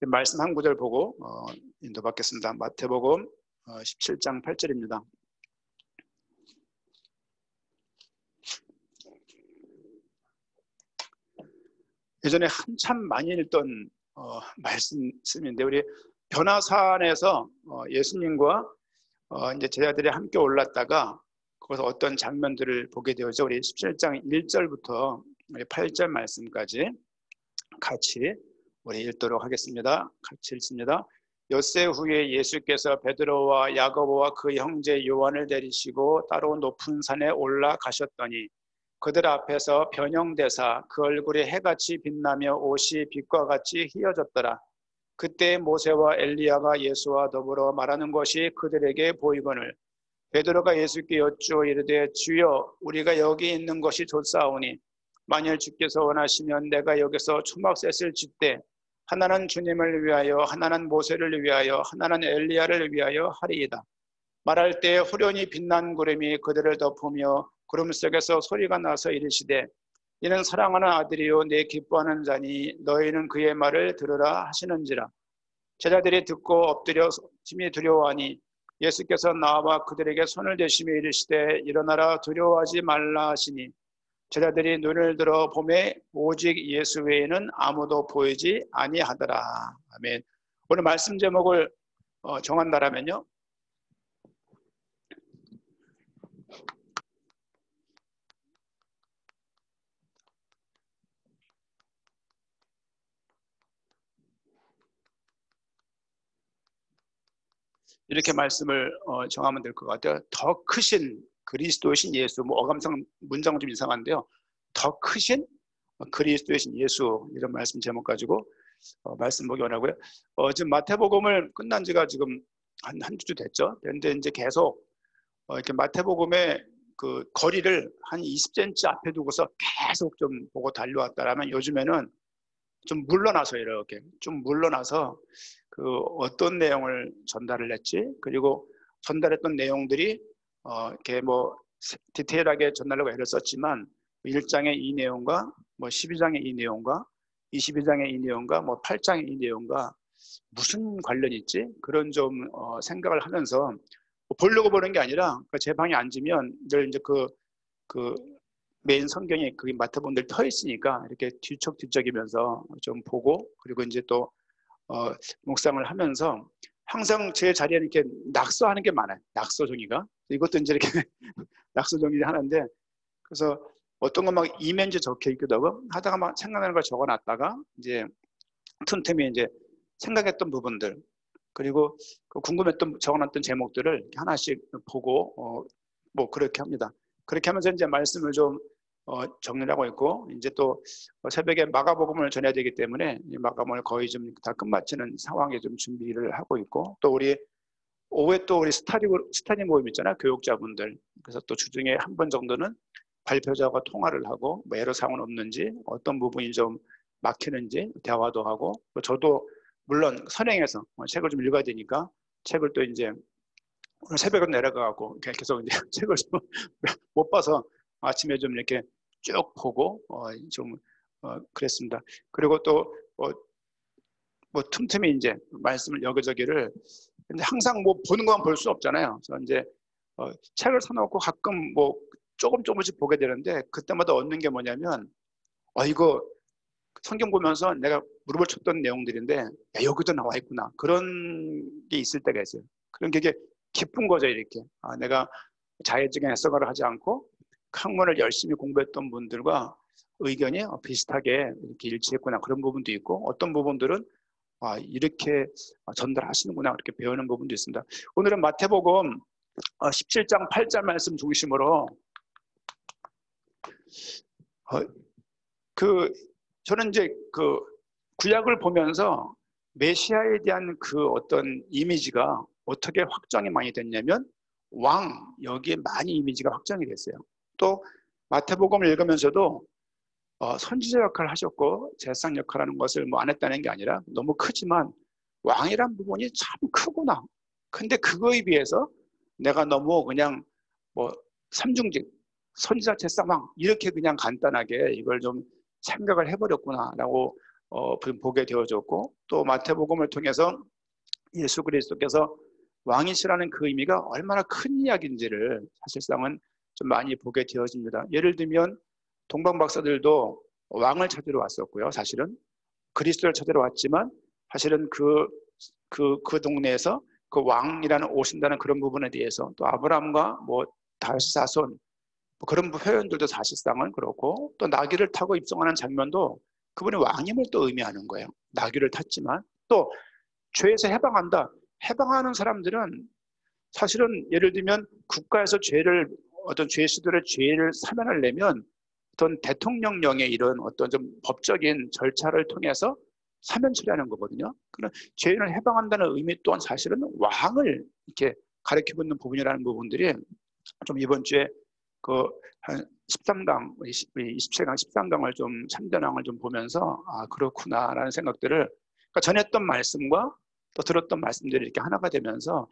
말씀 한 구절 보고 인도받겠습니다. 마태복음 17장 8절입니다. 예전에 한참 많이 읽던 말씀인데, 우리 변화산에서 예수님과 이제 제자들이 함께 올랐다가 거기서 어떤 장면들을 보게 되어서 우리 17장 1절부터 8절 말씀까지 같이 우리 읽도록 하겠습니다. 같이 읽습니다. 엿새 후에 예수께서 베드로와 야고보와 그 형제 요한을 데리시고 따로 높은 산에 올라가셨더니 그들 앞에서 변형되사 그 얼굴이 해같이 빛나며 옷이 빛과 같이 휘어졌더라. 그때 모세와 엘리야가 예수와 더불어 말하는 것이 그들에게 보이거늘 베드로가 예수께 여쭈어 이르되 주여 우리가 여기 있는 것이 좋사오니 만일 주께서 원하시면 내가 여기서 초막셋을 짓되 하나는 주님을 위하여 하나는 모세를 위하여 하나는 엘리야를 위하여 하리이다. 말할 때 후련히 빛난 구름이 그들을 덮으며 구름 속에서 소리가 나서 이르시되 이는 사랑하는 아들이요 내 기뻐하는 자니 너희는 그의 말을 들으라 하시는지라. 제자들이 듣고 엎드려 심히 두려워하니 예수께서 나와 그들에게 손을 대시며 이르시되 일어나라 두려워하지 말라 하시니 제자들이 눈을 들어 보매 오직 예수 외에는 아무도 보이지 아니하더라. 아멘. 오늘 말씀 제목을 정한다라면요, 이렇게 말씀을 정하면 될 것 같아요. 더 크신 그리스도이신 예수. 뭐 어감상 문장은 좀 이상한데요, 더 크신 그리스도이신 예수, 이런 말씀 제목 가지고 말씀 보기 원하고요. 지금 마태복음을 끝난 지가 지금 한 주 됐죠. 그런데 이제 계속 이렇게 마태복음의 그 거리를 한 20cm 앞에 두고서 계속 좀 보고 달려왔다라면 요즘에는 좀 물러나서 이렇게 좀 물러나서 그 어떤 내용을 전달을 했지, 그리고 전달했던 내용들이 이렇게 뭐 디테일하게 전달하고 애를 썼지만 1장의 이 내용과 뭐 12장의 이 내용과 22장의 이 내용과 뭐 8장의 이 내용과 무슨 관련이 있지? 그런 좀 생각을 하면서 보려고 보는 게 아니라 제 방에 앉으면 늘 이제 그 메인 성경에 그 마태복음들 터 있으니까 이렇게 뒤척뒤척이면서 좀 보고, 그리고 이제 또 묵상을 하면서 항상 제 자리에 이렇게 낙서하는 게 많아요. 낙서 종이가. 이것도 이제 이렇게 낙서 종이 하는데, 그래서 어떤 건 막 이면지 적혀 있기도 하고 하다가 막 생각나는 걸 적어놨다가 이제 틈틈이 이제 생각했던 부분들, 그리고 그 궁금했던 적어놨던 제목들을 하나씩 보고 뭐 그렇게 합니다. 그렇게 하면서 이제 말씀을 좀 정리를 하고 있고, 이제 또 새벽에 마가복음을 전해야 되기 때문에 마가복음을 거의 좀 다 끝마치는 상황에 좀 준비를 하고 있고, 또 우리 오후에 또 우리 스타디 모임 있잖아요, 교육자분들. 그래서 또 주중에 한 번 정도는 발표자와 통화를 하고 뭐 애로사항은 없는지, 어떤 부분이 좀 막히는지 대화도 하고, 저도 물론 선행해서 책을 좀 읽어야 되니까 책을 또 이제 오늘 새벽에 내려가고 계속 이제 책을 좀 못 봐서 아침에 좀 이렇게 쭉 보고 좀 그랬습니다. 그리고 또 뭐 틈틈이 이제 말씀을 여기저기를, 근데 항상 뭐 보는 것만 볼 수 없잖아요. 그래서 이제 책을 사놓고 가끔 뭐 조금씩 보게 되는데, 그때마다 얻는 게 뭐냐면 이거 성경 보면서 내가 무릎을 쳤던 내용들인데 야, 여기도 나와 있구나, 그런 게 있을 때가 있어요. 그런 게 이게 기쁜 거죠. 이렇게 내가 자의적인 해석을 하지 않고 학문을 열심히 공부했던 분들과 의견이 비슷하게 이렇게 일치했구나, 그런 부분도 있고, 어떤 부분들은 이렇게 전달하시는구나, 그렇게 배우는 부분도 있습니다. 오늘은 마태복음 17장 8절 말씀 중심으로 저는 이제 그 구약을 보면서 메시아에 대한 그 어떤 이미지가 어떻게 확정이 많이 됐냐면 왕, 여기에 많이 이미지가 확정이 됐어요. 또 마태복음을 읽으면서도 선지자 역할을 하셨고 제사장 역할을 하는 것을 뭐 안 했다는 게 아니라 너무 크지만 왕이란 부분이 참 크구나. 근데 그거에 비해서 내가 너무 그냥 뭐 삼중직, 선지자, 제사장, 왕 이렇게 그냥 간단하게 이걸 좀 생각을 해버렸구나라고 보게 되어졌고, 또 마태복음을 통해서 예수 그리스도께서 왕이시라는 그 의미가 얼마나 큰 이야기인지를 사실상은 좀 많이 보게 되어집니다. 예를 들면 동방 박사들도 왕을 찾으러 왔었고요. 사실은 그리스도를 찾으러 왔지만 사실은 그 동네에서 그 왕이라는 오신다는 그런 부분에 대해서 또 아브라함과 뭐 다윗 자손 뭐 그런 표현들도 사실상은 그렇고, 또 나귀를 타고 입성하는 장면도 그분이 왕임을 또 의미하는 거예요. 나귀를 탔지만 또 죄에서 해방한다. 해방하는 사람들은 사실은 예를 들면 국가에서 어떤 죄수들의 죄를 사면을 내면 어떤 대통령령의 이런 어떤 좀 법적인 절차를 통해서 사면 처리하는 거거든요. 그런 죄인을 해방한다는 의미 또한 사실은 왕을 이렇게 가르쳐 붙는 부분이라는 부분들이 좀 이번 주에 한 13강, 27강 13강을 좀 참전왕을 좀 보면서 그렇구나라는 생각들을, 그러니까 전했던 말씀과 또 들었던 말씀들이 이렇게 하나가 되면서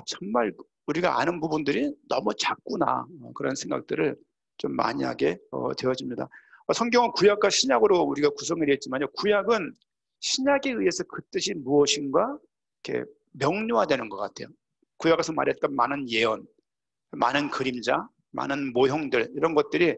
정말 우리가 아는 부분들이 너무 작구나, 그런 생각들을 좀 많이 하게 되어집니다. 성경은 구약과 신약으로 우리가 구성이 되어 있지만요, 구약은 신약에 의해서 그 뜻이 무엇인가 이렇게 명료화되는 것 같아요. 구약에서 말했던 많은 예언, 많은 그림자, 많은 모형들, 이런 것들이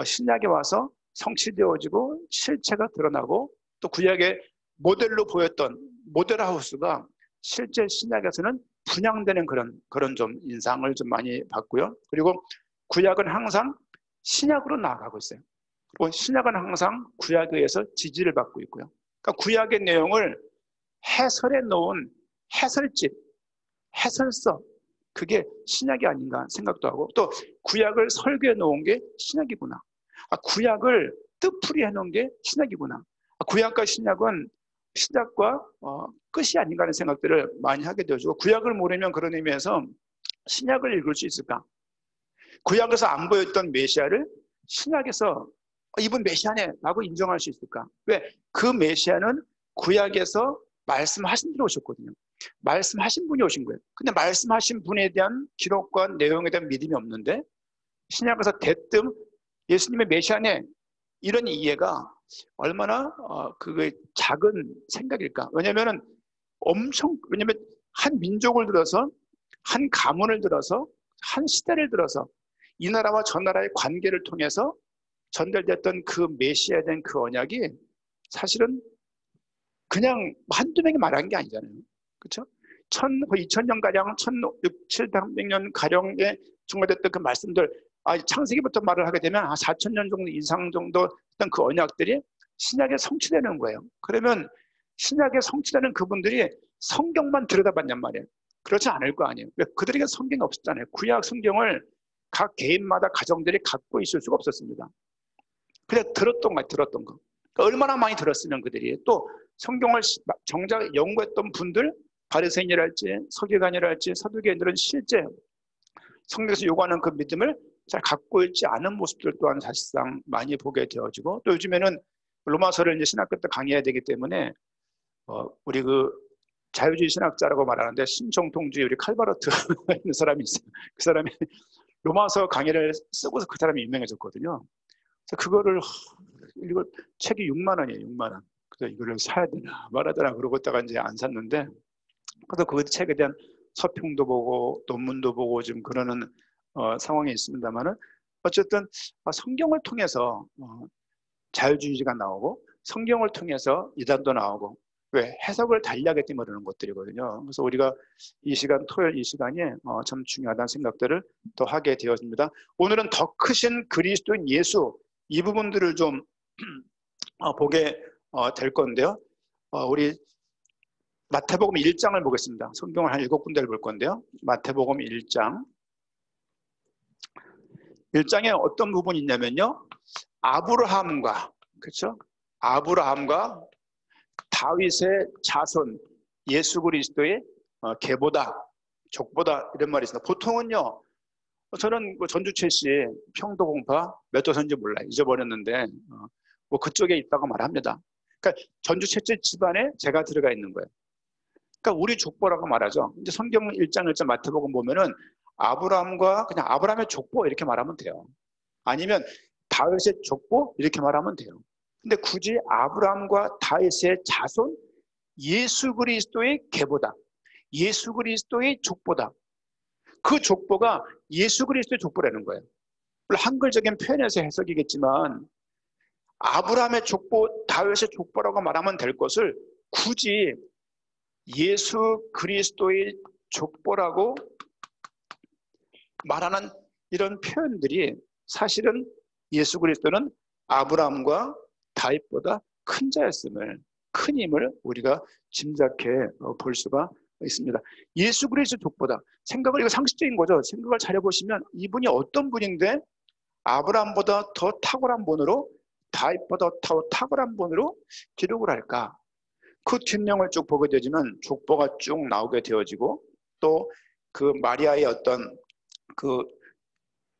신약에 와서 성취되어지고 실체가 드러나고, 또 구약의 모델로 보였던 모델하우스가 실제 신약에서는 분양되는 그런 좀 인상을 좀 많이 받고요. 그리고 구약은 항상 신약으로 나아가고 있어요. 그리고 신약은 항상 구약에 의해서 지지를 받고 있고요. 그러니까 구약의 내용을 해설해 놓은 해설집, 해설서, 그게 신약이 아닌가 생각도 하고, 또 구약을 설계해 놓은 게 신약이구나. 구약을 뜻풀이 해놓은 게 신약이구나. 구약과 신약은 시작과 끝이 아닌가 하는 생각들을 많이 하게 되어지고, 구약을 모르면 그런 의미에서 신약을 읽을 수 있을까? 구약에서 안 보였던 메시아를 신약에서 이분 메시아네 라고 인정할 수 있을까? 왜? 그 메시아는 구약에서 말씀하신 대로 오셨거든요. 말씀하신 분이 오신 거예요. 근데 말씀하신 분에 대한 기록과 내용에 대한 믿음이 없는데 신약에서 대뜸 예수님의 메시아네, 이런 이해가 얼마나 그게 작은 생각일까? 왜냐면 한 민족을 들어서, 한 가문을 들어서, 한 시대를 들어서 이 나라와 저 나라의 관계를 통해서 전달됐던 그 메시아에 대한 그 언약이 사실은 그냥 한두 명이 말한 게 아니잖아요. 그렇죠? 2000년가량, 1700년 가량에 중간됐던 그 말씀들, 창세기부터 말을 하게 되면 4000년 정도 이상 정도 했던 그 언약들이 신약에 성취되는 거예요. 그러면 신약에 성취되는 그분들이 성경만 들여다봤냔 말이에요. 그렇지 않을 거 아니에요. 왜? 그들에게 성경이 없었잖아요. 구약 성경을 각 개인마다 가정들이 갖고 있을 수가 없었습니다. 그냥 들었던 거. 그러니까 얼마나 많이 들었으면 그들이 또 성경을 정작 연구했던 분들, 바리새인이랄지 서기관이랄지 사두개인들은 실제 성경에서 요구하는 그 믿음을 잘 갖고 있지 않은 모습들 또한 사실상 많이 보게 되어지고, 또 요즘에는 로마서를 이제 신학교 때 강의해야 되기 때문에 우리 그 자유주의 신학자라고 말하는데 신정통주의 우리 칼바르트 있는 사람이 있어요. 그 사람이 로마서 강의를 쓰고서 그 사람이 유명해졌거든요. 그래서 그거를 이거 책이 6만 원이에요. 6만 원. 그래서 이거를 사야 되나 말아야 되나 그러고 있다가 이제 안 샀는데, 그래서 그 책에 대한 서평도 보고 논문도 보고 지금 그러는 상황에 있습니다만은, 어쨌든 성경을 통해서 자유주의가 나오고 성경을 통해서 이단도 나오고, 왜? 해석을 달리하게 때문에 그러는 것들이거든요. 그래서 우리가 이 시간, 토요일 이 시간이 참 중요하다는 생각들을 더 하게 되었습니다. 오늘은 더 크신 그리스도인 예수, 이 부분들을 좀 보게 될 건데요. 우리 마태복음 1장을 보겠습니다. 성경을 한 7군데를 볼 건데요. 마태복음 1장. 1장에 어떤 부분이 있냐면요. 아브라함과, 그렇죠? 아브라함과 다윗의 자손 예수 그리스도의 계보다, 족보다, 이런 말이 있습니다. 보통은요, 저는 전주채 씨 평도공파 몇 도선지 몰라요. 잊어버렸는데 뭐 그쪽에 있다고 말합니다. 그러니까 전주채 집안에 제가 들어가 있는 거예요. 그러니까 우리 족보라고 말하죠. 이제 성경 1장 1장 마태복음 보면은 아브라함과 그냥 아브라함의 족보 이렇게 말하면 돼요. 아니면 다윗의 족보 이렇게 말하면 돼요. 근데 굳이 아브라함과 다윗의 자손 예수 그리스도의 계보다, 예수 그리스도의 족보다, 그 족보가 예수 그리스도의 족보라는 거예요. 물론 한글적인 표현에서 해석이겠지만 아브라함의 족보, 다윗의 족보라고 말하면 될 것을 굳이 예수 그리스도의 족보라고 말하는 이런 표현들이 사실은 예수 그리스도는 아브라함과 다윗보다 큰 자였음을, 큰 힘을 우리가 짐작해 볼 수가 있습니다. 예수 그리스도 족보다, 생각을, 이거 상식적인 거죠. 생각을 잘 해보시면 이분이 어떤 분인데 아브라함보다 더 탁월한 분으로, 다윗보다 더 탁월한 분으로 기록을 할까? 그 뒷내용을 쭉 보게 되지만 족보가 쭉 나오게 되어지고, 또 그 마리아의 어떤 그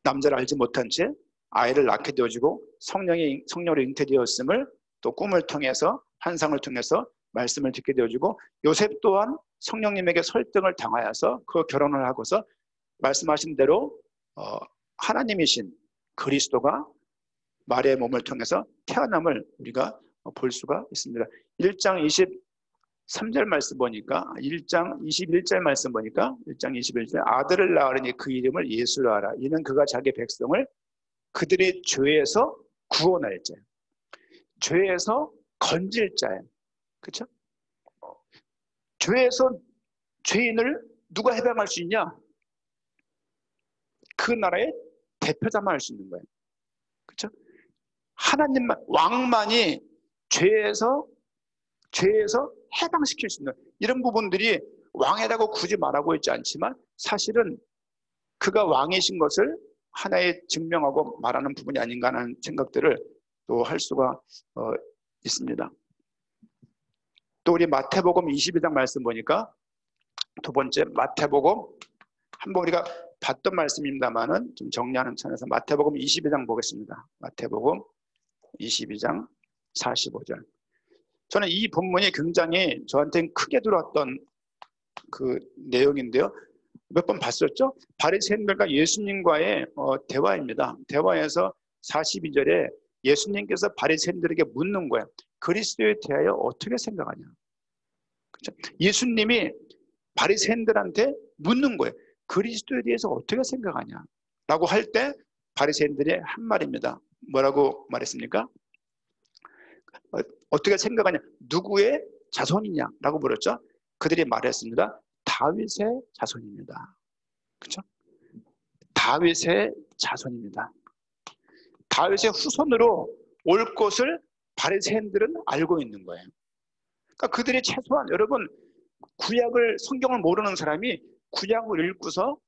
남자를 알지 못한 채 아이를 낳게 되어지고 성령으로 잉태되었음을 또 꿈을 통해서, 환상을 통해서 말씀을 듣게 되어지고, 요셉 또한 성령님에게 설득을 당하여서 그 결혼을 하고서 말씀하신 대로 하나님이신 그리스도가 마리아의 몸을 통해서 태어남을 우리가 볼 수가 있습니다. 1장 23절 말씀 보니까, 1장 21절 말씀 보니까 1장 21절, 아들을 낳으니 그 이름을 예수라 하라. 이는 그가 자기 백성을 그들의 죄에서 구원할 자예요. 죄에서 건질 자예요. 그렇죠? 죄에서 죄인을 누가 해방할 수 있냐? 그 나라의 대표자만 할 수 있는 거예요. 그렇죠? 하나님만, 왕만이 죄에서 해방시킬 수 있는 이런 부분들이 왕이라고 굳이 말하고 있지 않지만 사실은 그가 왕이신 것을 하나의 증명하고 말하는 부분이 아닌가 하는 생각들을 또 할 수가 있습니다. 또 우리 마태복음 22장 말씀 보니까, 두 번째 마태복음, 한번 우리가 봤던 말씀입니다만은 좀 정리하는 차원에서 마태복음 22장 보겠습니다. 마태복음 22장 45절. 저는 이 본문이 굉장히 저한테는 크게 들어왔던 그 내용인데요. 몇 번 봤었죠? 바리새인들과 예수님과의 대화입니다. 대화에서 42절에 예수님께서 바리새인들에게 묻는 거예요. 그리스도에 대하여 어떻게 생각하냐? 그렇죠? 예수님이 바리새인들한테 묻는 거예요. 그리스도에 대해서 어떻게 생각하냐? 라고 할 때 바리새인들이 한 말입니다. 뭐라고 말했습니까? 어떻게 생각하냐? 누구의 자손이냐? 라고 물었죠. 그들이 말했습니다. 다윗의 자손입니다. 그렇죠? 다윗의 자손입니다. 다윗의 후손으로 올 것을 바리새인들은 알고 있는 거예요. 그러니까 그들이 최소한, 여러분, 구약을, 성경을 모르는 사람이 구약을 읽고서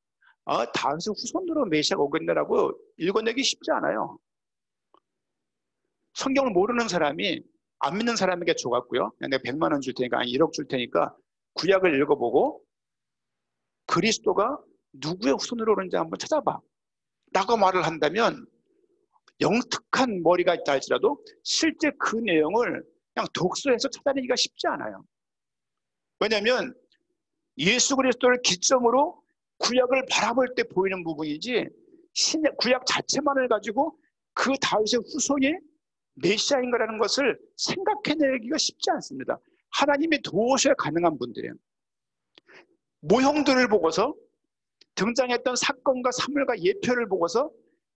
다윗의 후손으로 메시아가 오겠네라고 읽어내기 쉽지 않아요. 성경을 모르는 사람이 안 믿는 사람에게 줘갖고요, 내가 100만 원 줄 테니까, 아니 1억 줄 테니까 구약을 읽어보고 그리스도가 누구의 후손으로 오는지 한번 찾아봐 라고 말을 한다면, 영특한 머리가 있다 할지라도 실제 그 내용을 그냥 독서해서 찾아내기가 쉽지 않아요. 왜냐하면 예수 그리스도를 기점으로 구약을 바라볼 때 보이는 부분이지, 구약 자체만을 가지고 그 다윗의 후손이 메시아인가라는 것을 생각해내기가 쉽지 않습니다. 하나님이 도우셔야 가능한 분들이에요. 모형들을 보고서, 등장했던 사건과 사물과 예표를 보고서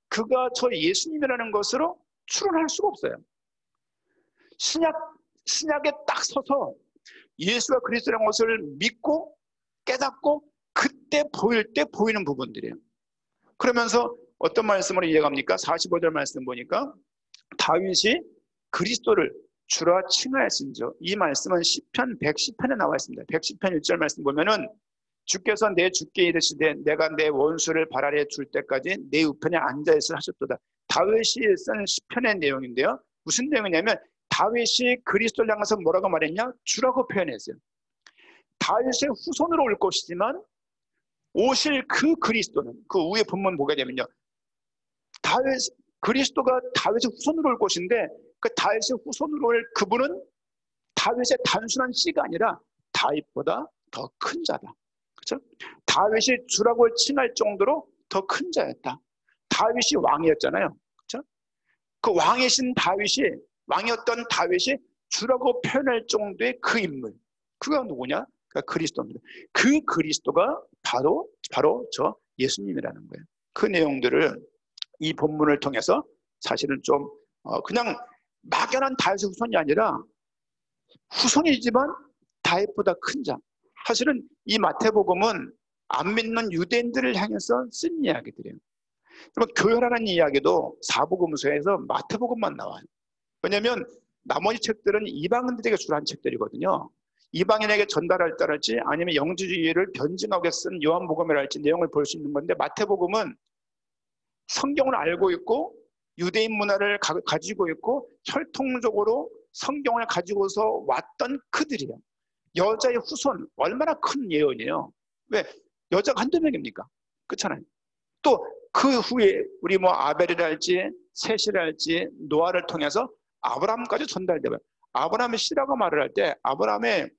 그가 저 예수님이라는 것으로 추론할 수가 없어요. 신약에 딱 서서 예수가 그리스도라는 것을 믿고 깨닫고 그때 보일 때 보이는 부분들이에요. 그러면서 어떤 말씀으로 이해갑니까? 45절 말씀 보니까 다윗이 그리스도를 주라 칭하였은즉, 이 말씀은 시편 110편에 나와 있습니다. 110편 1절 말씀 보면은, 주께서 내 주께 이르시되 내가 내 원수를 발 아래 둘 때까지 내 우편에 앉아있으라 하셨도다. 다윗이 쓴 시편의 내용인데요. 무슨 내용이냐면 다윗이 그리스도를 향해서 뭐라고 말했냐? 주라고 표현했어요. 다윗의 후손으로 올 것이지만 오실 그 그리스도는, 그 위에 본문 보게 되면요, 그리스도가 다윗의 후손으로 올 것인데, 그 다윗의 후손으로 올 그분은 다윗의 단순한 씨가 아니라 다윗보다 더 큰 자다. 그렇죠? 다윗이 주라고 칭할 정도로 더 큰 자였다. 다윗이 왕이었잖아요. 그렇죠? 그 왕이신 다윗이 왕이었던 다윗이 주라고 표현할 정도의 그 인물, 그가 누구냐? 그러니까 그리스도입니다. 그 그리스도가 바로 저 예수님이라는 거예요. 그 내용들을 이 본문을 통해서 사실은 좀 그냥 막연한 다윗의 후손이 아니라 후손이지만 다윗보다 큰 자. 사실은 이 마태복음은 안 믿는 유대인들을 향해서 쓴 이야기들이에요. 그러면 교회라는 이야기도 사복음서에서 마태복음만 나와요. 왜냐하면 나머지 책들은 이방인들에게 주로 한 책들이거든요. 이방인에게 전달할 때랄지 아니면 영지주의를 변증하고 쓴 요한복음이랄지 내용을 볼 수 있는 건데, 마태복음은 성경을 알고 있고 유대인 문화를 가지고 있고 혈통적으로 성경을 가지고서 왔던 그들이에요. 여자의 후손, 얼마나 큰 예언이에요. 왜? 여자가 한두 명입니까? 그렇잖아요. 또 그 후에 우리 뭐 아벨이랄지 셋이랄지 노아를 통해서 아브라함까지 전달돼요. 아브라함의 씨라고 말을 할 때 아브라함의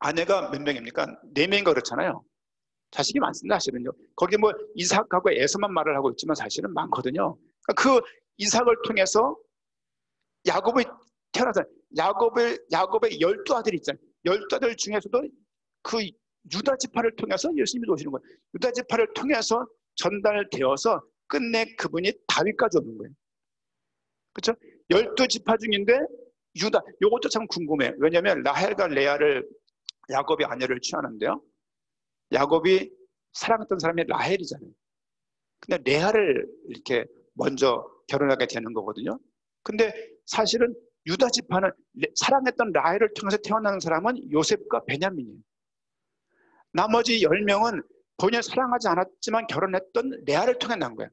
아내가 몇 명입니까? 4명인가 그렇잖아요. 자식이 많습니다. 사실은요. 거기 뭐 이삭하고 에서만 말을 하고 있지만 사실은 많거든요. 그 이삭을 통해서 야곱이 태어나서 야곱의 12아들이 있잖아요. 12아들 중에서도 그 유다 지파를 통해서 예수님이 오시는 거예요. 유다 지파를 통해서 전달되어서 끝내 그분이 다윗까지 오는 거예요. 그렇죠? 12지파 중인데 유다, 이것도 참 궁금해요. 왜냐하면 라헬과 레아를 야곱이 아내를 취하는데요. 야곱이 사랑했던 사람이 라헬이잖아요. 근데 레아를 이렇게 먼저 결혼하게 되는 거거든요. 근데 사실은 유다 지파는 사랑했던 라헬을 통해서 태어나는 사람은 요셉과 베냐민이에요. 나머지 10명은 본인을 사랑하지 않았지만 결혼했던 레아를 통해 난 거예요.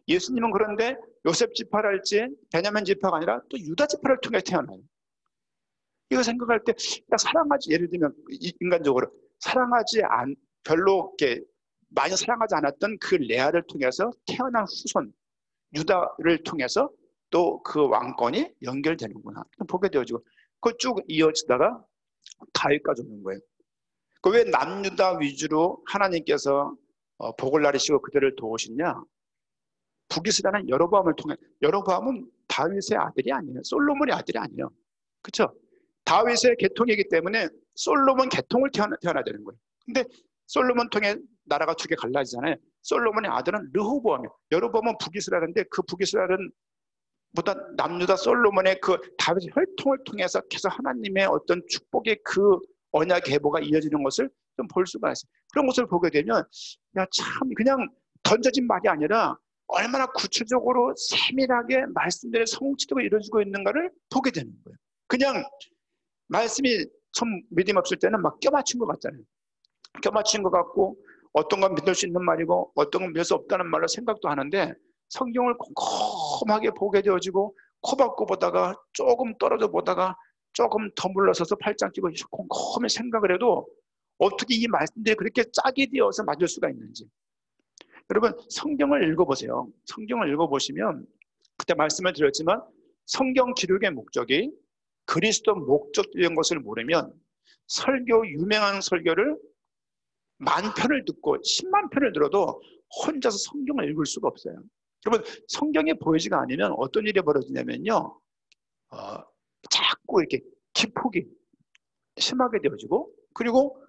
예수님은 그런데 요셉 지파랄지 베냐민 지파가 아니라 또 유다 지파를 통해 태어나요. 이거 생각할 때 사랑하지, 예를 들면 인간적으로 별로 이렇게 많이 사랑하지 않았던 그 레아를 통해서 태어난 후손 유다를 통해서 또 그 왕권이 연결되는구나 보게 되어지고, 그 쭉 이어지다가 다윗까지 오는 거예요. 그 왜 남유다 위주로 하나님께서 복을 나리시고 그들을 도우시냐? 북이스라엘은 여로보암을 통해, 여로보암은 다윗의 아들이 아니에요. 솔로몬의 아들이 아니에요. 그렇죠? 다윗의 계통이기 때문에 솔로몬 계통을 태어나야 되는 거예요. 근데 솔로몬 통해 나라가 두 개 갈라지잖아요. 솔로몬의 아들은 르호보암이에요. 여로보암은 북이스라엘인데 그 북이스라엘은 보다 남유다 솔로몬의 그 다윗의 혈통을 통해서 계속 하나님의 어떤 축복의 그 언약 계보가 이어지는 것을 좀 볼 수가 있어요. 그런 것을 보게 되면 참 그냥 던져진 말이 아니라 얼마나 구체적으로 세밀하게 말씀들의 성취되고 이루어지고 있는가를 보게 되는 거예요. 그냥 말씀이 처음 믿음 없을 때는 막 껴맞춘 것 같잖아요. 껴맞춘 것 같고 어떤 건 믿을 수 있는 말이고 어떤 건 믿을 수 없다는 말로 생각도 하는데, 성경을 꼼꼼하게 보게 되어지고 코박고 보다가 조금 떨어져 보다가 조금 더 물러서서 팔짱 끼고 꼼꼼히 생각을 해도 어떻게 이 말씀들이 그렇게 짝이 되어서 맞을 수가 있는지. 여러분 성경을 읽어보세요. 성경을 읽어보시면 그때 말씀을 드렸지만 성경 기록의 목적이 그리스도 목적인 것을 모르면 유명한 설교를 10,000편을 듣고 10만 편을 들어도 혼자서 성경을 읽을 수가 없어요. 여러분 성경이 보이지가 않으면 어떤 일이 벌어지냐면요, 자꾸 이렇게 기폭이 심하게 되어지고, 그리고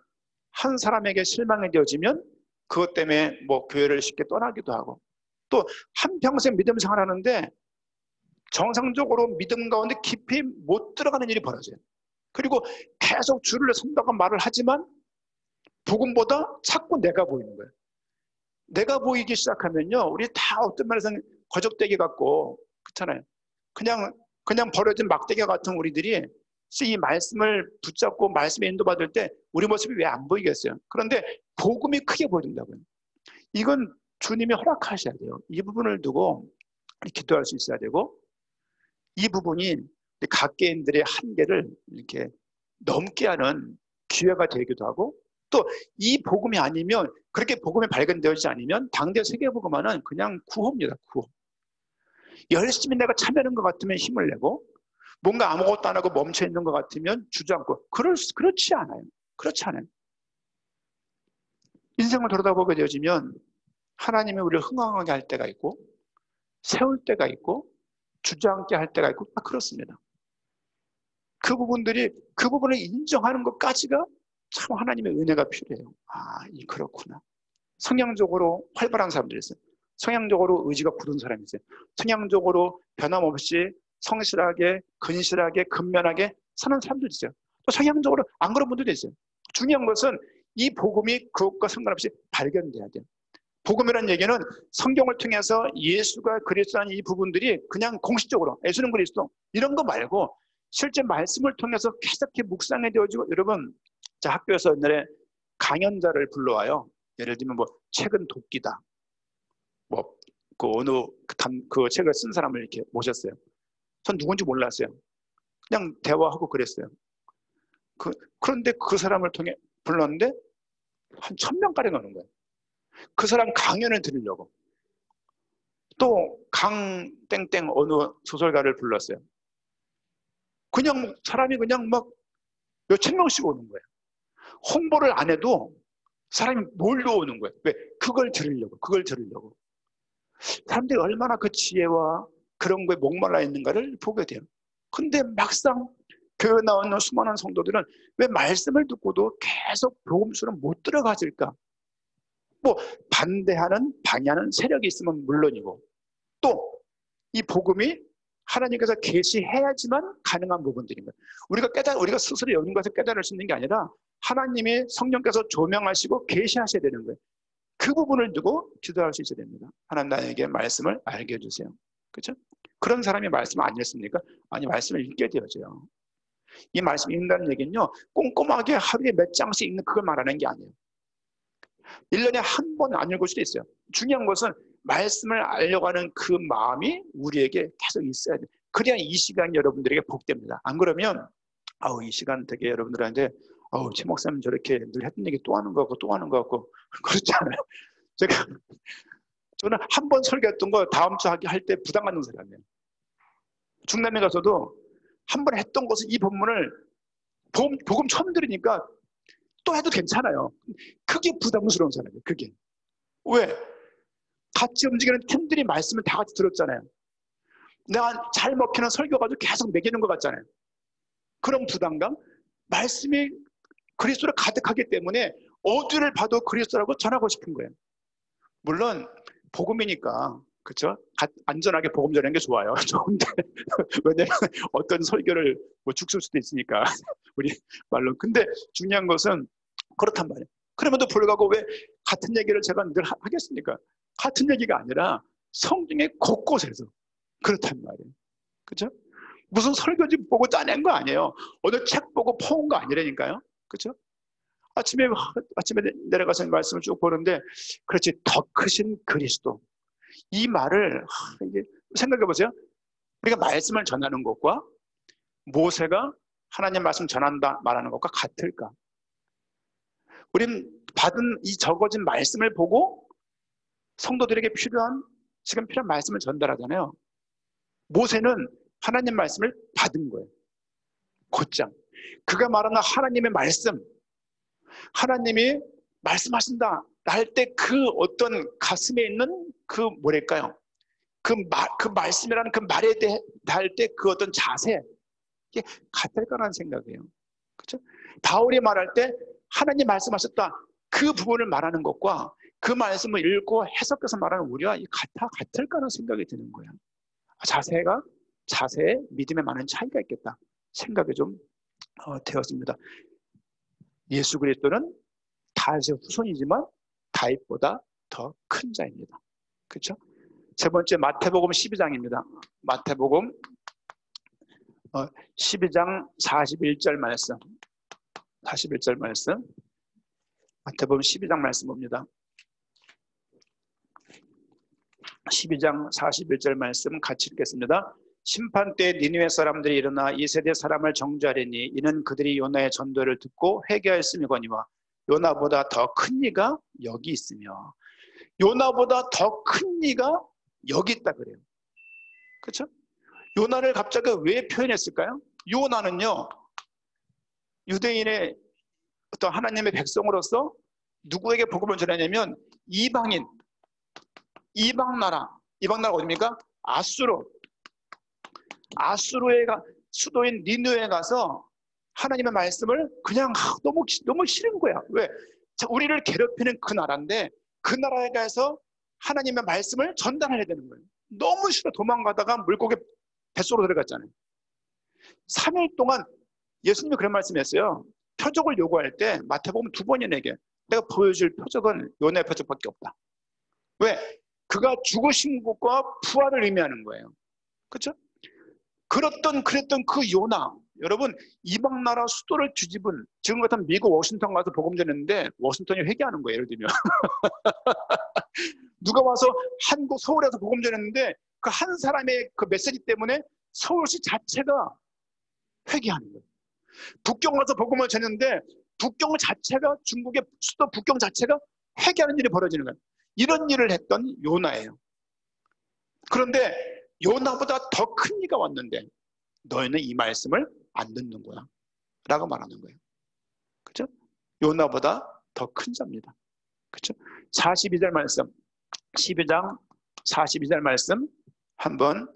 한 사람에게 실망이 되어지면 그것 때문에 뭐 교회를 쉽게 떠나기도 하고, 또 한평생 믿음 생활하는데 정상적으로 믿음 가운데 깊이 못 들어가는 일이 벌어져요. 그리고 계속 줄을 선다고 말을 하지만 복음보다 자꾸 내가 보이는 거예요. 내가 보이기 시작하면요, 우리 다 어떤 면에서는 거적대기 같고 그렇잖아요. 그냥 버려진 막대기 같은 우리들이 이 말씀을 붙잡고 말씀에 인도받을 때 우리 모습이 왜 안 보이겠어요? 그런데 복음이 크게 보여준다고요. 이건 주님이 허락하셔야 돼요. 이 부분을 두고 기도할 수 있어야 되고, 이 부분이 각 개인들의 한계를 이렇게 넘게 하는 기회가 되기도 하고, 또 이 복음이 아니면, 그렇게 복음이 발견되지 않으면 당대 세계복음화는 그냥 구호입니다. 구호. 열심히 내가 참여하는 것 같으면 힘을 내고 뭔가 아무것도 안 하고 멈춰 있는 것 같으면 주저앉고, 그렇지 않아요. 그렇지 않아요. 인생을 돌아다보게 되어지면 하나님이 우리를 흥황하게 할 때가 있고 세울 때가 있고 주저앉게 할 때가 있고 다 그렇습니다. 그 부분을 인정하는 것까지가 참 하나님의 은혜가 필요해요. 그렇구나. 성향적으로 활발한 사람들이 있어요. 성향적으로 의지가 굳은 사람이 있어요. 성향적으로 변함없이 성실하게, 근실하게, 근면하게 사는 사람들이 있어요. 또 성향적으로 안 그런 분들도 있어요. 중요한 것은 이 복음이 그것과 상관없이 발견돼야 돼요. 복음이라는 얘기는 성경을 통해서 예수가 그리스도라는 이 부분들이 그냥 공식적으로 예수는 그리스도 이런 거 말고 실제 말씀을 통해서 계속 묵상이 되어지고, 여러분, 자, 학교에서 옛날에 강연자를 불러와요. 예를 들면 뭐 책은 도끼다, 뭐 그 어느 그 책을 쓴 사람을 이렇게 모셨어요. 전 누군지 몰랐어요. 그냥 대화하고 그랬어요. 그런데 그 사람을 통해 불렀는데 한 1000명가량 오는 거예요. 그 사람 강연을 들으려고. 또 강땡땡 어느 소설가를 불렀어요. 그냥 사람이 그냥 막 몇천 명씩 오는 거예요. 홍보를 안 해도 사람이 몰려오는 거예요. 왜? 그걸 들으려고. 사람들이 얼마나 그 지혜와 그런 거에 목말라 있는가를 보게 돼요. 근데 막상 교회 나오는 수많은 성도들은 왜 말씀을 듣고도 계속 복음수는 못 들어가질까? 뭐 반대하는, 방해하는 세력이 있으면 물론이고, 또 이 복음이 하나님께서 계시해야지만 가능한 부분들인 거예요. 우리가 스스로 여는 것을 깨달을 수 있는 게 아니라 하나님이 성령께서 조명하시고 계시하셔야 되는 거예요. 그 부분을 두고 기도할 수 있어야 됩니다. 하나님, 나에게 말씀을 알게 해주세요. 그렇죠? 그런 사람이 말씀 안 읽습니까? 아니, 말씀을 읽게 되어져요. 이 말씀 읽는다는 얘기는요, 꼼꼼하게 하루에 몇 장씩 읽는 그걸 말하는 게 아니에요. 1년에 한 번 안 읽을 수도 있어요. 중요한 것은 말씀을 알려고 하는 그 마음이 우리에게 계속 있어야 돼요. 그래야 이 시간이 여러분들에게 복됩니다. 안 그러면 이 시간 되게 여러분들한테 최 목사님 저렇게 늘 했던 얘기 또 하는 거 같고 또 하는 거 같고 그렇지 않아요. 저는 한 번 설교했던 거 다음 주 할 때 부담 갖는 사람이에요. 중남미 가서도 한 번 했던 것을 이 본문을 복음 처음 들으니까 또 해도 괜찮아요. 그게 부담스러운 사람이에요. 그게. 왜? 같이 움직이는 팀들이 말씀을 다 같이 들었잖아요. 내가 잘 먹히는 설교 가지고 계속 먹이는 것 같잖아요. 그런 부담감? 말씀이 그리스도를 가득하기 때문에 어디를 봐도 그리스도라고 전하고 싶은 거예요. 물론 복음이니까, 그렇죠? 안전하게 복음 전하는 게 좋아요. 좋은데 왜냐면 어떤 설교를 죽을 수도 있으니까 우리 말로. 근데 중요한 것은 그렇단 말이에요. 그럼에도 불구하고 왜 같은 얘기를 제가 늘 하겠습니까? 같은 얘기가 아니라 성경의 곳곳에서 그렇단 말이에요. 그렇죠? 무슨 설교집 보고 짜낸 거 아니에요. 어느 책 보고 퍼온 거 아니라니까요. 그렇죠? 아침에 내려가서 말씀을 쭉 보는데, 그렇지, 더 크신 그리스도, 이 말을 이게 생각해 보세요. 우리가 말씀을 전하는 것과 모세가 하나님 말씀 전한다 말하는 것과 같을까? 우린 받은 이 적어진 말씀을 보고 성도들에게 지금 필요한 말씀을 전달하잖아요. 모세는 하나님 말씀을 받은 거예요. 곧장 그가 말하는 하나님의 말씀, 하나님이 말씀하신다 할 때 그 어떤 가슴에 있는 그 뭐랄까요? 그 말씀이라는 그 말에 대해 할 때 그 어떤 자세, 이게 같을까라는 생각이에요. 그렇죠? 바울이 말할 때 하나님 말씀하셨다 그 부분을 말하는 것과 그 말씀을 읽고 해석해서 말하는 우리와 같을까라는 생각이 드는 거예요. 자세에 믿음에 많은 차이가 있겠다 생각이 좀 되었습니다. 예수 그리스도는 다윗의 후손이지만 다윗보다 더 큰 자입니다. 그렇죠? 세 번째, 마태복음 12장입니다. 마태복음 12장 41절 말씀. 41절 말씀. 마태복음 12장 말씀 봅니다. 12장 41절 말씀 같이 읽겠습니다. 심판 때 니느웨 사람들이 일어나 이 세대 사람을 정죄하리니 이는 그들이 요나의 전도를 듣고 회개하였음이거니와 요나보다 더 큰 이가 여기 있으며, 요나보다 더 큰 이가 여기 있다 그래요. 그렇죠? 요나를 갑자기 왜 표현했을까요? 요나는요, 유대인의 어떤 하나님의 백성으로서 누구에게 복음을 전하냐면 이방 나라 어디입니까? 아수르, 수도인 니느웨에 가서 하나님의 말씀을 그냥 너무 싫은 거야. 왜? 우리를 괴롭히는 그 나라인데 그 나라에 가서 하나님의 말씀을 전달해야 되는 거예요. 너무 싫어. 도망가다가 물고기 뱃속으로 들어갔잖아요. 3일 동안 예수님이 그런 말씀했어요. 표적을 요구할 때 마태복음 2번이나 얘기해. 내가 보여줄 표적은 요나의 표적밖에 없다. 왜? 그가 죽으신 것과 부활을 의미하는 거예요. 그렇죠? 그랬던 그 요나, 여러분 이방 나라 수도를 뒤집은, 지금 같은 미국 워싱턴 가서 복음 전했는데 워싱턴이 회개하는 거예요. 예를 들면 누가 와서 한국 서울에서 복음 전했는데 그 한 사람의 그 메시지 때문에 서울시 자체가 회개하는 거예요. 북경 가서 복음을 전했는데 북경 자체가, 중국의 수도 북경 자체가 회개하는 일이 벌어지는 거예요. 이런 일을 했던 요나예요. 그런데 요나보다 더 큰 이가 왔는데 너희는 이 말씀을 안 듣는 거야 라고 말하는 거예요. 그렇죠? 요나보다 더 큰 자입니다. 그렇죠? 42절 말씀, 12장 42절 말씀 한번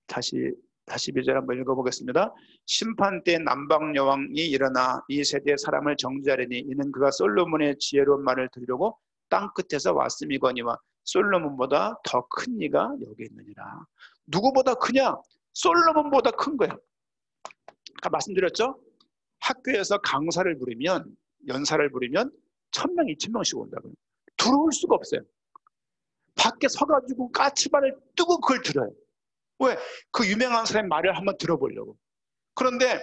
다시 42절 한번 읽어보겠습니다. 심판 때 남방 여왕이 일어나 이 세대의 사람을 정죄하려니 이는 그가 솔로몬의 지혜로운 말을 들으려고 땅 끝에서 왔음이거니와 솔로몬보다 더 큰 이가 여기 있느니라. 누구보다 크냐? 솔로몬보다 큰 거예요. 아까 말씀드렸죠? 학교에서 강사를 부르면, 연사를 부르면 1000명, 2000명씩 온다고요. 들어올 수가 없어요. 밖에 서가지고 까치발을 뜨고 그걸 들어요. 왜? 그 유명한 사람의 말을 한번 들어보려고. 그런데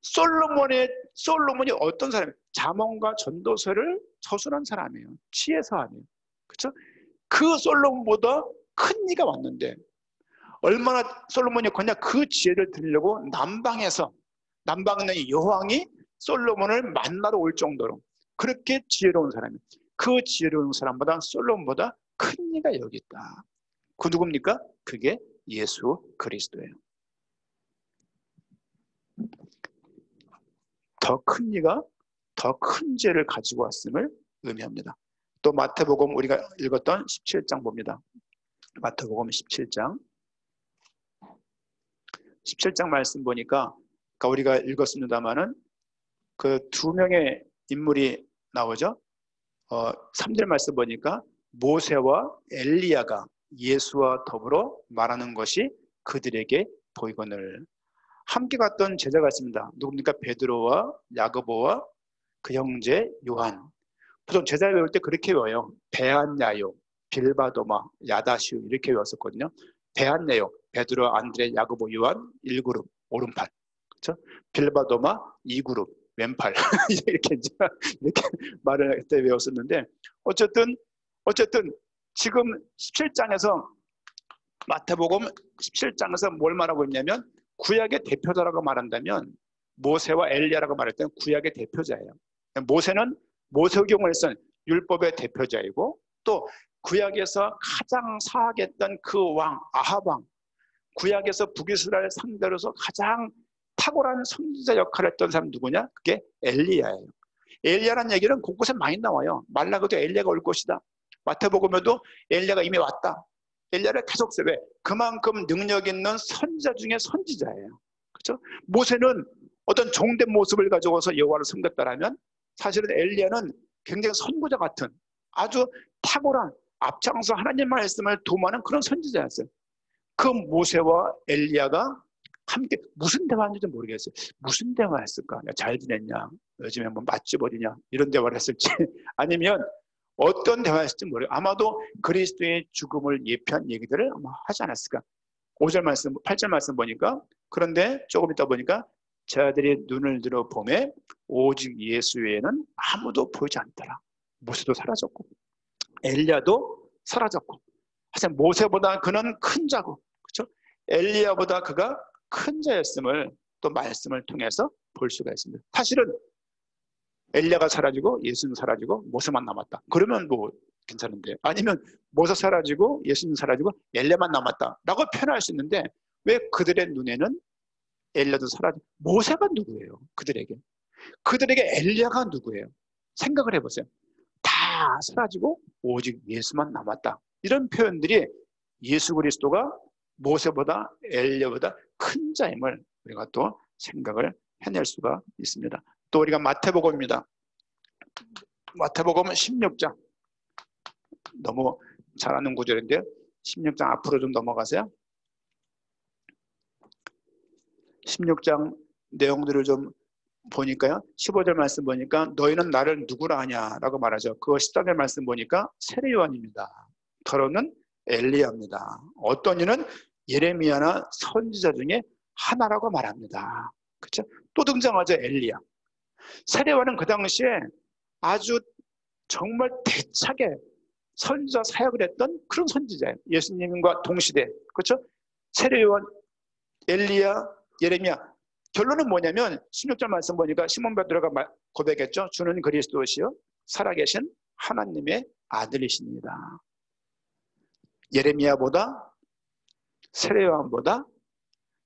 솔로몬이 어떤 사람이에요? 잠언과 전도서를 저술한 사람이에요. 지혜 사람이에요. 그렇죠? 그 솔로몬보다 큰 이가 왔는데 얼마나 솔로몬이 컸냐? 그 지혜를 들으려고 남방에 있는 여왕이 솔로몬을 만나러 올 정도로 그렇게 지혜로운 사람이에요. 그 지혜로운 사람보다 솔로몬보다 큰 이가 여기 있다. 그 누굽니까? 그게 예수 그리스도예요. 더 큰 이가 더 큰 죄를 가지고 왔음을 의미합니다. 또 마태복음 우리가 읽었던 17장 봅니다. 마태복음 17장 말씀 보니까 우리가 읽었습니다마는 그 두 명의 인물이 나오죠. 3절 말씀 보니까 모세와 엘리야가 예수와 더불어 말하는 것이 그들에게 보이거늘. 함께 갔던 제자가 있습니다. 누굽니까? 베드로와 야고보와 그 형제 요한. 보통 제자를 외울 때 그렇게 외워요. 베안야요, 빌바도마, 야다시우 이렇게 외웠었거든요. 베안야요, 베드로, 안드레, 야고보, 요한 1그룹 오른팔, 그렇죠? 빌바도마 2그룹 왼팔 이렇게 말을 그때 외웠었는데 어쨌든 지금 17장에서 마태복음 17장에서 뭘 말하고 있냐면 구약의 대표자라고 말한다면 모세와 엘리야라고 말할 때는 구약의 대표자예요. 모세는 모세경을 쓴 율법의 대표자이고 또 구약에서 가장 사악했던 그 왕 아합 왕, 구약에서 북이스라엘 상대로서 가장 탁월한 선지자 역할을 했던 사람 누구냐? 그게 엘리야예요. 엘리야라는 얘기는 곳곳에 많이 나와요. 말라고도 엘리야가 올 것이다. 마태복음에도 엘리야가 이미 왔다. 엘리야를 계속 써. 왜? 그만큼 능력 있는 선지자 중에 선지자예요. 그렇죠? 모세는 어떤 종된 모습을 가지고서 여호와를 섬겼다라면 사실은 엘리야는 굉장히 선구자 같은 아주 탁월한 앞장서 하나님 말씀을 도모하는 그런 선지자였어요. 그 모세와 엘리야가 함께 무슨 대화했는지 모르겠어요. 무슨 대화했을까? 잘 지냈냐? 요즘에 뭐 맛집 어디냐? 이런 대화를 했을지 아니면 어떤 대화였을지 모르겠어요. 아마도 그리스도의 죽음을 예표한 얘기들을 아마 하지 않았을까? 5절 말씀, 8절 말씀 보니까 그런데 조금 있다 보니까 저들이 눈을 들어 보매 오직 예수 외에는 아무도 보이지 않더라. 모세도 사라졌고 엘리야도 사라졌고 하여튼 모세보다 그는 큰 자고 그렇죠? 엘리야보다 그가 큰 자였음을 또 말씀을 통해서 볼 수가 있습니다. 사실은 엘리야가 사라지고 예수는 사라지고 모세만 남았다. 그러면 뭐 괜찮은데 아니면 모세 사라지고 예수는 사라지고 엘리야만 남았다라고 표현할 수 있는데 왜 그들의 눈에는 엘리야도 사라지고 모세가 누구예요? 그들에게 엘리야가 누구예요? 생각을 해보세요. 다 사라지고 오직 예수만 남았다. 이런 표현들이 예수 그리스도가 모세보다 엘리야보다 큰 자임을 우리가 또 생각을 해낼 수가 있습니다. 또 우리가 마태복음입니다. 마태복음 16장, 너무 잘 아는 구절인데요. 16장 앞으로 좀 넘어가세요. 16장 내용들을 좀 보니까요, 15절 말씀 보니까 너희는 나를 누구라 하냐라고 말하죠. 그거 14절 말씀 보니까 세례요한입니다. 더러는 엘리야입니다. 어떤 이는 예레미야나 선지자 중에 하나라고 말합니다. 그렇죠? 또 등장하죠, 엘리야. 세례요한은 그 당시에 아주 정말 대차게 선지자 사역을 했던 그런 선지자예요. 예수님과 동시대. 그렇죠? 세례요한, 엘리야, 예레미야. 결론은 뭐냐면 16절 말씀 보니까 시몬 베드로가 고백했죠. 주는 그리스도시요 살아계신 하나님의 아들이십니다. 예레미야보다, 세례요한보다,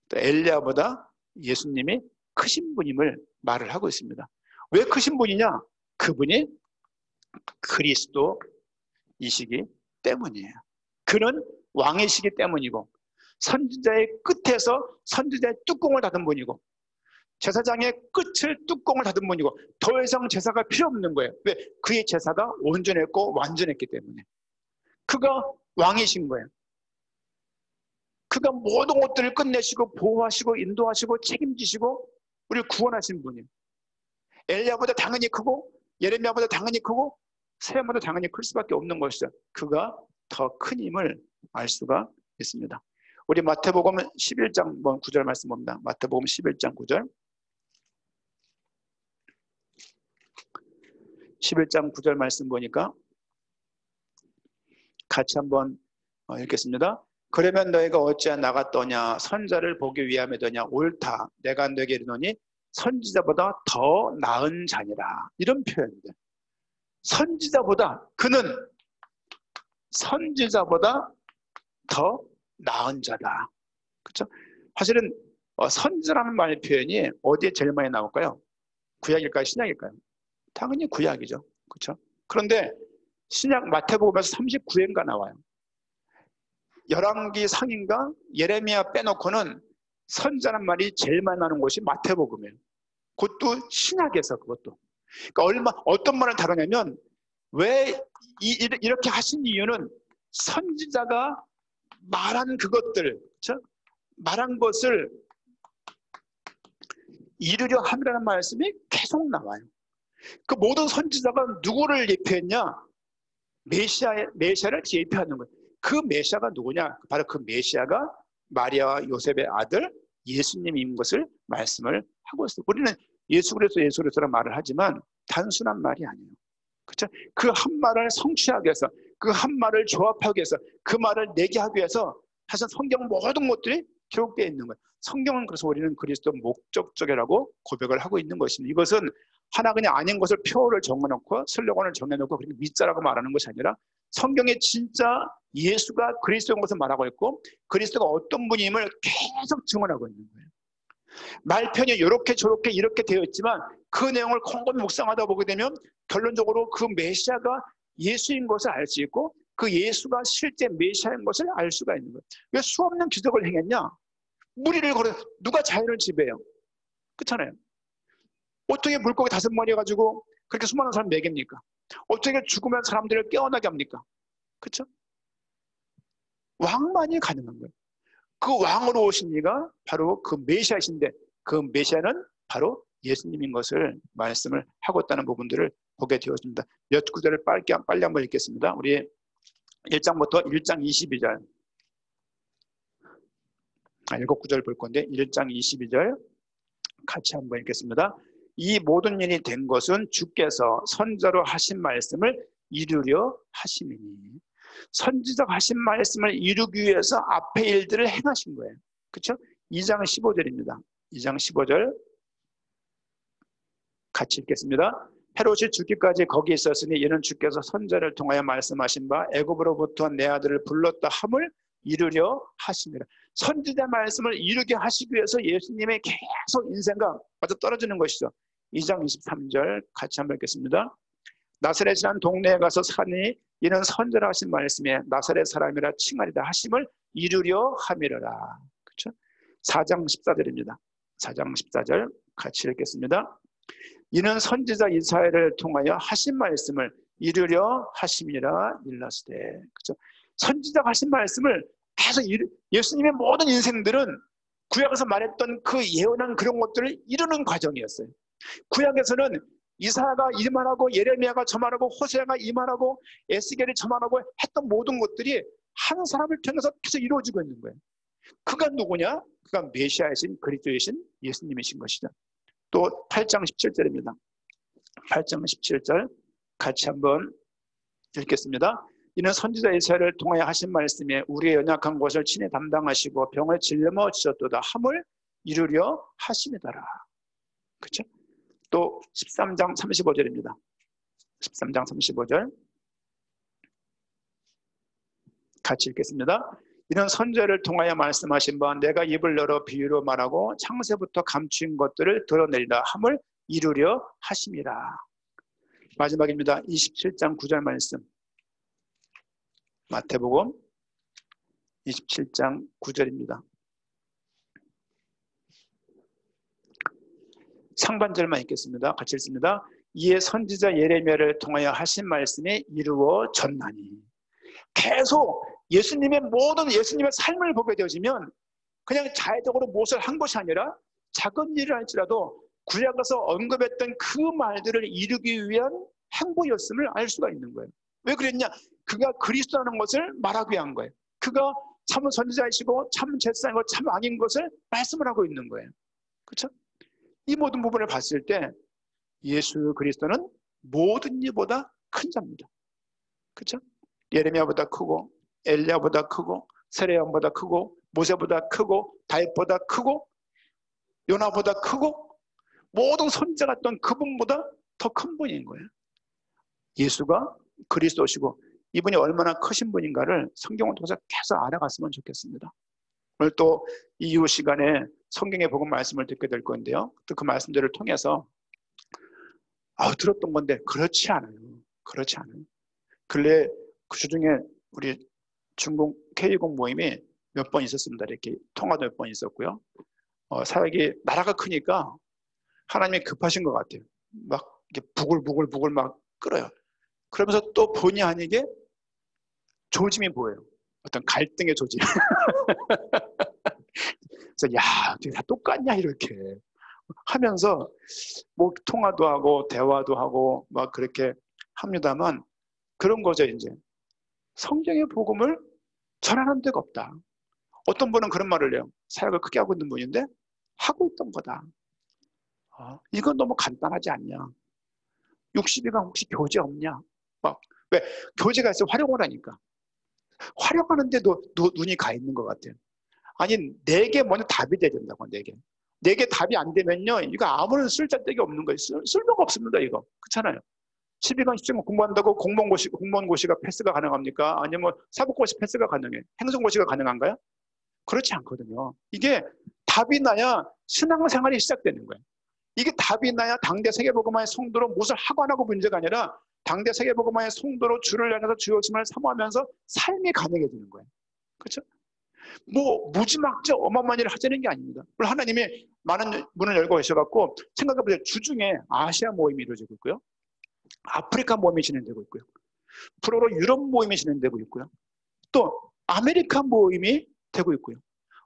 또 엘리야보다 예수님이 크신 분임을 말을 하고 있습니다. 왜 크신 분이냐? 그분이 그리스도이시기 때문이에요. 그는 왕이시기 때문이고, 선지자의 끝에서 선지자의 뚜껑을 닫은 분이고, 제사장의 끝을 뚜껑을 닫은 분이고, 더 이상 제사가 필요 없는 거예요. 왜? 그의 제사가 온전했고 완전했기 때문에. 그가 왕이신 거예요. 그가 모든 것들을 끝내시고 보호하시고 인도하시고 책임지시고 우리를 구원하신 분이에요. 엘리야보다 당연히 크고 예레미야보다 당연히 크고 세례보다 당연히 클 수밖에 없는 것이죠. 그가 더 큰 힘을 알 수가 있습니다. 우리 마태복음 11장 9절 말씀 봅니다. 마태복음 11장 9절. 11장 9절 말씀 보니까 같이 한번 읽겠습니다. 그러면 너희가 어찌하여 나갔더냐 선자를 보기 위함이더냐 옳다 내가 너에게 이르노니 선지자보다 더 나은 자니라. 이런 표현입니다. 선지자보다, 그는 선지자보다 더 나은 자다. 그렇죠? 사실은 선지자라는 말 표현이 어디에 제일 많이 나올까요? 구약일까요? 신약일까요? 당연히 구약이죠. 그렇죠? 그런데 신약 마태복음에서 39회인가 나와요. 열왕기 상인가 예레미야 빼놓고는 선지자란 말이 제일 많이 나오는 곳이 마태복음이에요. 그것도 신약에서 그것도. 그러니까 어떤 말을 다루냐면 왜 이렇게 하신 이유는 선지자가 말한 그것들, 그렇죠? 말한 것을 이루려 함이라는 말씀이 계속 나와요. 그 모든 선지자가 누구를 예표했냐? 메시아를 예표하는 거예요. 그 메시아가 누구냐? 바로 그 메시아가 마리아와 요셉의 아들 예수님인 것을 말씀을 하고 있어요. 우리는 예수 그리스도라는 말을 하지만 단순한 말이 아니에요. 그렇죠? 그 한 말을 성취하기 위해서, 그 한 말을 조합하기 위해서, 그 말을 내게 하기 위해서 사실 성경 모든 것들이 기록되어 있는 거예요. 성경은 그래서 우리는 그리스도 목적적이라고 고백을 하고 있는 것입니다. 이것은 하나 그냥 아닌 것을 표어를 정해놓고 슬로건을 정해놓고 그렇게 믿자라고 말하는 것이 아니라 성경에 진짜 예수가 그리스도인 것을 말하고 있고 그리스도가 어떤 분임을 계속 증언하고 있는 거예요. 말편이 이렇게 저렇게 이렇게 되어 있지만 그 내용을 곰곰이 묵상하다 보게 되면 결론적으로 그 메시아가 예수인 것을 알 수 있고 그 예수가 실제 메시아인 것을 알 수가 있는 거예요. 왜 수없는 기적을 행했냐? 무리를 걸어 누가 자연을 지배해요? 그렇잖아요. 어떻게 물고기 5마리 가지고 그렇게 수많은 사람 먹입니까? 어떻게 죽으면 사람들을 깨어나게 합니까? 그렇죠? 왕만이 가능한 거예요. 그 왕으로 오신 이가 바로 그 메시아이신데 그 메시아는 바로 예수님인 것을 말씀을 하고 있다는 부분들을 보게 되었습니다. 몇 구절을 빨리 한번 읽겠습니다. 우리 1장부터 1장 22절 7구절 볼 건데 1장 22절 같이 한번 읽겠습니다. 이 모든 일이 된 것은 주께서 선지자로 하신 말씀을 이루려 하심이니. 선지자가 하신 말씀을 이루기 위해서 앞에 일들을 행하신 거예요. 그렇죠? 2장 15절입니다. 2장 15절 같이 읽겠습니다. 헤롯이 죽기까지 거기 있었으니 이는 주께서 선지자를 통하여 말씀하신 바 애굽으로부터 내 아들을 불렀다 함을 이루려 하십니다. 선지자 말씀을 이루게 하시기 위해서 예수님의 계속 인생과 맞아 떨어지는 것이죠. 2장 23절 같이 한번 읽겠습니다. 나사렛이라는 동네에 가서 사니 이는 선지자 하신 말씀에 나사렛 사람이라 칭하리다 하심을 이루려 함이로라. 그렇죠? 4장 14절입니다. 4장 14절 같이 읽겠습니다. 이는 선지자 이사야를 통하여 하신 말씀을 이루려 하심이라 일렀으되. 그렇죠? 선지자가 하신 말씀을 계속 예수님의 모든 인생들은 구약에서 말했던 그 예언한 그런 것들을 이루는 과정이었어요. 구약에서는 이사야가 이 말하고 예레미야가 저 말하고 호세아가 이 말하고 에스겔이 저 말하고 했던 모든 것들이 한 사람을 통해서 계속 이루어지고 있는 거예요. 그가 누구냐? 그가 메시아이신 그리스도이신 예수님이신 것이죠. 또 8장 17절입니다. 8장 17절 같이 한번 읽겠습니다. 이는 선지자 이사야를 통하여 하신 말씀에 우리의 연약한 것을 친히 담당하시고 병을 짊어 지셨도다 함을 이루려 하심이더라. 그렇죠? 또 13장 35절입니다. 13장 35절 같이 읽겠습니다. 이는 선지자를 통하여 말씀하신 바 내가 입을 열어 비유로 말하고 창세부터 감추인 것들을 드러내리라 함을 이루려 하심이라. 마지막입니다. 27장 9절 말씀. 마태복음 27장 9절입니다. 상반절만 읽겠습니다. 같이 읽습니다. 이에 선지자 예레미야를 통하여 하신 말씀이 이루어졌나니. 계속 예수님의 모든 예수님의 삶을 보게 되어지면 그냥 자의적으로 무엇을 한 것이 아니라 작은 일을 할지라도 구약에서 언급했던 그 말들을 이루기 위한 행보였음을 알 수가 있는 거예요. 왜 그랬냐? 그가 그리스도라는 것을 말하기 위한 거예요. 그가 참 선지자이시고 참 제사장이고 참 왕인 것을 말씀을 하고 있는 거예요. 그렇죠? 이 모든 부분을 봤을 때 예수 그리스도는 모든 이보다 큰 자입니다. 그렇죠? 예레미야보다 크고 엘리야보다 크고 세례요한보다 크고 모세보다 크고 다윗보다 크고 요나보다 크고 모든 선지자 같던 그분보다 더 큰 분인 거예요. 예수가 그리스도시고 이분이 얼마나 크신 분인가를 성경을 통해서 계속 알아갔으면 좋겠습니다. 오늘 또 이후 시간에 성경의 복음 말씀을 듣게 될 건데요. 또 그 말씀들을 통해서 들었던 건데 그렇지 않아요. 그렇지 않아요. 근래 그 주중에 우리 중공 K20 모임이 몇 번 있었습니다. 이렇게 통화도 몇 번 있었고요. 사역이 나라가 크니까 하나님이 급하신 것 같아요. 막 이렇게 부글부글 막 끓어요. 그러면서 또 본의 아니게 조짐이 보여요. 어떤 갈등의 조짐. 그래서 야, 다 똑같냐 이렇게 하면서 뭐 통화도 하고 대화도 하고 막 그렇게 합니다만 그런 거죠. 이제 성경의 복음을 전하는 데가 없다. 어떤 분은 그런 말을 해요. 사역을 크게 하고 있는 분인데 하고 있던 거다. 이건 너무 간단하지 않냐. 60일간 혹시 교재 없냐. 막 왜 교재가 있어 활용을 하니까 활용하는데도 눈이 가 있는 것 같아요. 아니 4개 먼저 답이 돼야 된다고. 4개 답이 안 되면요 이거 아무런 쓸데기 없는 거예요. 쓸모가 없습니다. 이거 그렇잖아요. 12강 10강 공부한다고 공무원고시가 패스가 가능합니까? 아니면 사법고시 패스가 가능해? 행정고시가 가능한가요? 그렇지 않거든요. 이게 답이 나야 신앙생활이 시작되는 거예요. 이게 답이 나야 당대 세계복음화의 성도로 무엇을 하고 안 하고 문제가 아니라 당대 세계복음화의 성도로 주를 향해서 주 욕심을 사모하면서 삶이 가능해지는 거예요. 그렇죠? 뭐 무지막지 어마어마한 일을 하자는 게 아닙니다. 물론 하나님이 많은 문을 열고 계셔갖고 생각해보세요. 주중에 아시아 모임이 이루어지고 있고요. 아프리카 모임이 진행되고 있고요. 프로로 유럽 모임이 진행되고 있고요. 또 아메리카 모임이 되고 있고요.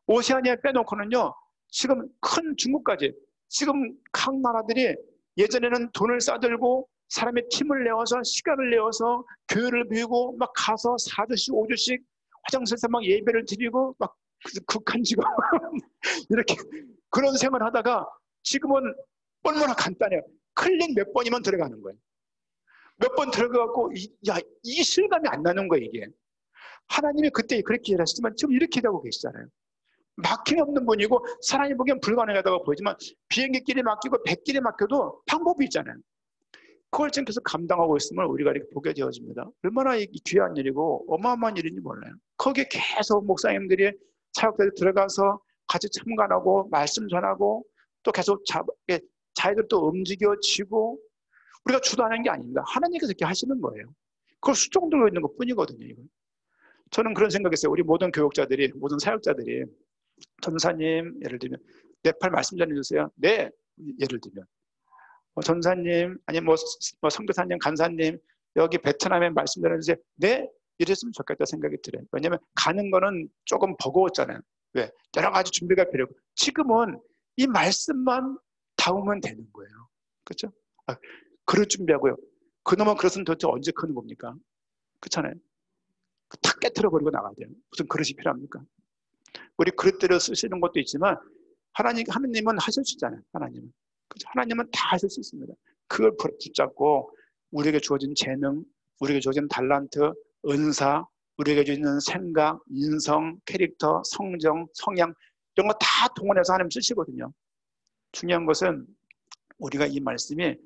오세아니아 빼놓고는요. 지금 큰 중국까지 지금 각 나라들이 예전에는 돈을 싸들고 사람의 팀을 내어서 시간을 내어서 교회를 비우고 막 가서 4주씩 5주씩 화장실에서 막 예배를 드리고 막 극한지고 이렇게 그런 생활을 하다가 지금은 얼마나 간단해요. 클릭 몇 번이면 들어가는 거예요. 몇 번 들어가고 이 실감이 안 나는 거예요. 이게 하나님이 그때 그렇게 일하시지만 지금 이렇게 하고 계시잖아요. 막힘이 없는 분이고 사람이 보기엔 불가능하다고 보이지만 비행기끼리 맡기고 백끼리 맡겨도 방법이 있잖아요. 그걸 지금 계속 감당하고 있음을 우리가 이렇게 보게 되어집니다. 얼마나 귀한 일이고 어마어마한 일인지 몰라요. 거기에 계속 목사님들이 사역자들 들어가서 같이 참관하고 말씀 전하고 또 계속 자기들 또 움직여지고 우리가 주도하는 게 아닙니다. 하나님께서 이렇게 하시는 거예요. 그걸 수정되어 있는 것 뿐이거든요. 이건. 저는 그런 생각했어요. 우리 모든 교육자들이, 모든 사역자들이, 전사님, 예를 들면, 네팔 말씀 전해주세요. 네, 예를 들면. 전사님, 아니 선교사님, 간사님, 여기 베트남에 말씀 전해주세요. 네, 이랬으면 좋겠다 생각이 들어요. 왜냐하면 가는 거는 조금 버거웠잖아요. 왜? 여러 가지 준비가 필요하고. 지금은 이 말씀만 닿으면 되는 거예요. 그렇죠? 그릇 준비하고요. 그놈의 그릇은 도대체 언제 크는 겁니까? 그렇잖아요. 다 깨트려버리고 나가야 돼요. 무슨 그릇이 필요합니까? 우리 그릇대로 쓰시는 것도 있지만 하나님은 하실 수 있잖아요. 하나님은. 하나님은 다 하실 수 있습니다. 그걸 붙잡고 우리에게 주어진 재능, 우리에게 주어진 달란트, 은사, 우리에게 주어진 생각, 인성, 캐릭터, 성정, 성향 이런 거 다 동원해서 하나님 쓰시거든요. 중요한 것은 우리가 이 말씀이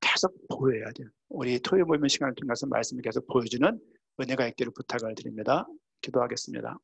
계속 보여야 돼요. 우리 토요 모임 시간을 통해서 말씀을 계속 보여주는 은혜가 있기를 부탁을 드립니다. 기도하겠습니다.